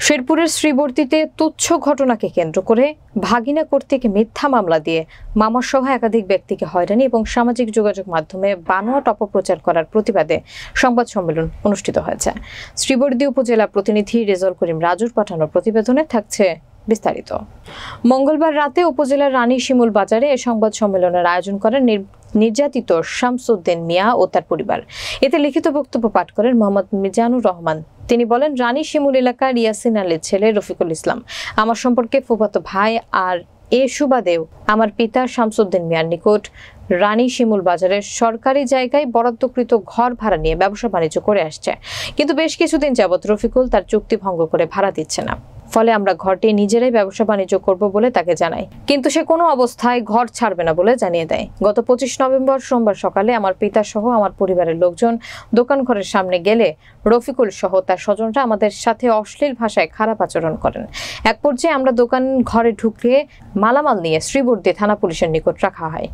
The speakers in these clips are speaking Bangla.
শেরপুরের শ্রীবর্দীতে তুচ্ছ ঘটনাকে কেন্দ্র করে ভাগিনা কর্তৃক মিথ্যা মামলা দিয়ে মামাসহ একাধিক ব্যক্তিকে হয়রানি এবং সামাজিক যোগাযোগ মাধ্যমে বানোয়াট অপপ্রচার করার প্রতিবাদে সংবাদ সম্মেলন অনুষ্ঠিত হয়েছে। শ্রীবর্দী উপজেলা প্রতিনিধি রেজাউল করিম রাজুর পাঠানো প্রতিবেদনে থাকছে বিস্তারিত। মঙ্গলবার রাতে উপজেলার রানী শিমুল বাজারে এ সংবাদ সম্মেলনের আয়োজন করেন নির্যাতিত শামসুদ্দিন মিয়া ও তার পরিবার। এতে লিখিত বক্তব্য পাঠ করেন মোহাম্মদ মিজানুর রহমান। তিনি বলেন, রানী শিমুল এলাকার ইয়াসিন আলীর ছেলে রফিকুল ইসলাম আমার সম্পর্কে ফুফাতো ভাই, আর এ সুবাদেও আমার পিতা শামসুদ্দিন মিয়ার নিকট রানী শিমুল বাজারের সরকারি জায়গায় বরাদ্দকৃত ঘর ভাড়া নিয়ে ব্যবসা বাণিজ্য করে আসছে। কিন্তু বেশ কিছুদিন যাবৎ রফিকুল তার চুক্তি ভঙ্গ করে ভাড়া দিচ্ছে না। ফলে আমরা ঘরটি নিজেরাই ব্যবসা বাণিজ্য করব বলে তাকে জানাই, কিন্তু সে কোনো অবস্থায় ঘর ছাড়বে না বলে জানিয়ে দেয়। গত 25 নভেম্বর সোমবার সকালে আমার পিতা সহ আমার পরিবারের লোকজন দোকান ঘরের সামনে গেলে রফিকুল সহ তার স্বজনরা আমাদের সাথে অশ্লীল ভাষায় খারাপ আচরণ করেন। এক পর্যায়ে আমরা দোকান ঘরে ঢুকে মালামাল নিয়ে শ্রীবর্দী থানা পুলিশের নিকট রাখা হয়।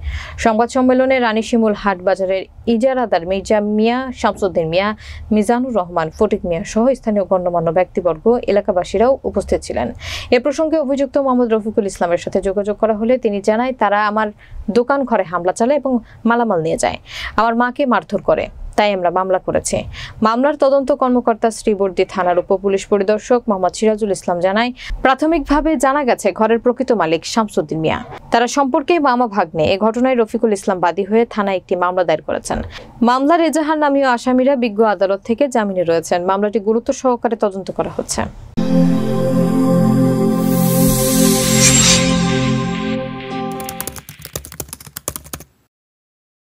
সংবাদ সম্মেলনে রানী শিমুল হাট বাজারের ইজারাদার মির্জা মিয়া, শামসুদ্দিন মিয়া, মিজানুর রহমান, ফটিক মিয়া সহ স্থানীয় গণ্যমান্য ব্যক্তিবর্গ, এলাকাবাসীরাও উপস্থিত ছিলেন। এ প্রসঙ্গে অভিযুক্ত মোহাম্মদ রফিকুল ইসলামের সাথে যোগাযোগ করা হলে তিনি জানায়, তারা আমার দোকান ঘরে হামলা চালায় এবং মালামাল নিয়ে যায়, আমার মাকে মারধর করে, তাই আমরা মামলা করেছি। মামলার তদন্ত কর্মকর্তা শ্রীবর্দী থানার উপপুলিশ পরিদর্শক মোহাম্মদ সিরাজুল ইসলাম জানায়, প্রাথমিকভাবে জানা গেছে ঘরের প্রকৃত মালিক শামসুদ্দিন মিয়া। তারা সম্পর্কে মামা ভাগ্নে। এ ঘটনায় রফিকুল ইসলাম বাদী হয়ে থানায় একটি মামলা দায়ের করেছেন। মামলার এজাহার নামীয় আসামিরা বিজ্ঞ আদালত থেকে জামিনে রয়েছেন। মামলাটি গুরুত্ব সহকারে তদন্ত করা হচ্ছে।